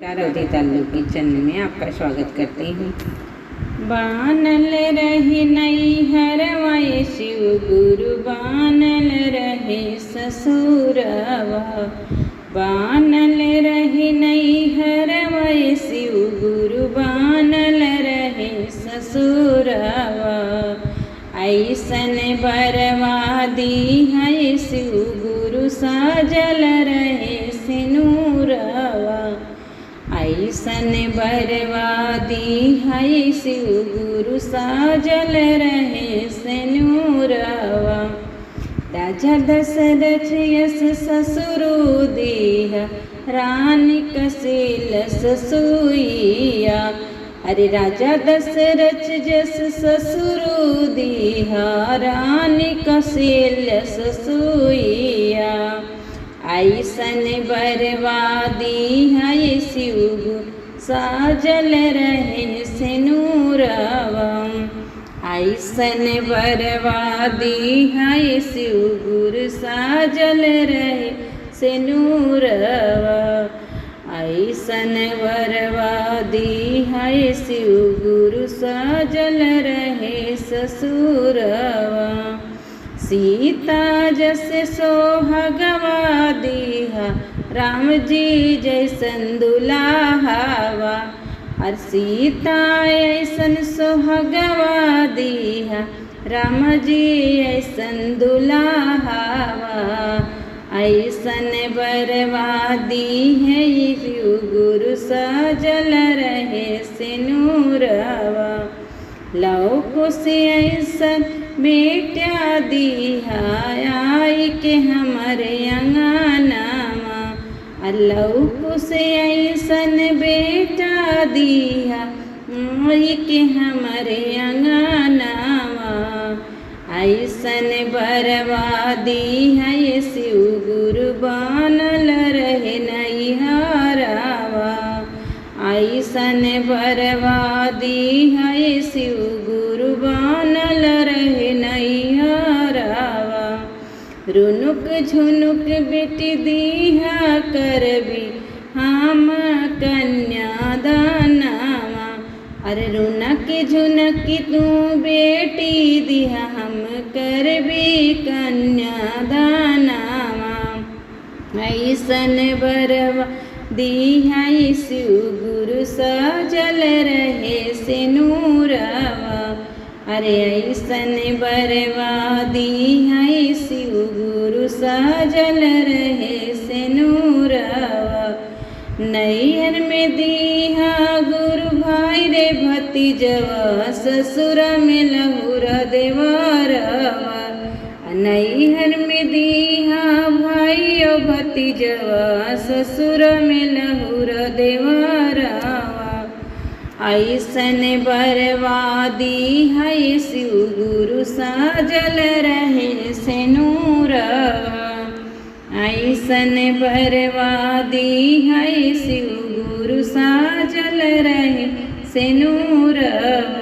राधे ताल्लुक किचन में आपका स्वागत करती हूँ। बानल रहे नैहरवा शिव गुरु बानल रहे ससुरवा। बानल रहे नैहरवा शिव गुरु बानल रहे ससुरवा। ऐसन बरवादी है शिव गुरु साजल रहे सिनूरवा। ऐसन बरवादी है शिव गुरु साजल रहे सिनूरवा। राजा दशरथ यस ससुरु दीहा रानी कसेल ससुइया। अरे राजा दशरथ जस ससुरु दीहा रानी कसेल ससुइया। ऐसन बरवादी है शिव गुरु साजल रहे सिनूरवा। ऐसन बरवादी है शिव गुरु साजल रहे सिनूरवा। ऐसन बरवादी है शिव गुरु साजल रहे ससुरवा। सीता जस सोहगवा दीहा राम जी जैसन दुल्हावा। और सीता ऐसन सोहगवा दीहा राम जी ऐसन दुल्हावा। ऐसन बरवादी है शिव गुरु साजल रहे सिनूरवा। लव कुश ऐसन बेटा दीहा आई के हमारे अंगनामा। लव कुश ऐसन बेटा दीहा आई के हमारे अंगनामा। ऐसन बरवादी है शिव गुरु बानल रहे नैहरवा। ऐसन बरवादी है शिव गुरु बानल रहे नैहरवा। रुनुक झुनुक बेटी दीहा करबी हम कन्यादानवा। अरे रुनक झुनक तू बेटी दिहा हम करबी कन्यादानवा। ऐसन बरवादी है शिव गुरु साजल रहे सिनूरवा। अरे ऐसन बरवादी है शिव गुरु साजल रहे सिनूरवा। नैहर में दीहा गुरु भाई रे भतीजवा ससुर में लहुरा देवरवा। नैहर में दीहा भाई और भतीजवा ससुर में लहुरा देवरवा। ऐसन बरवादी है शिव गुरु साजल रहे सिनूरवा। ऐसन बरवादी है शिव गुरु साजल रहे सिनूरवा।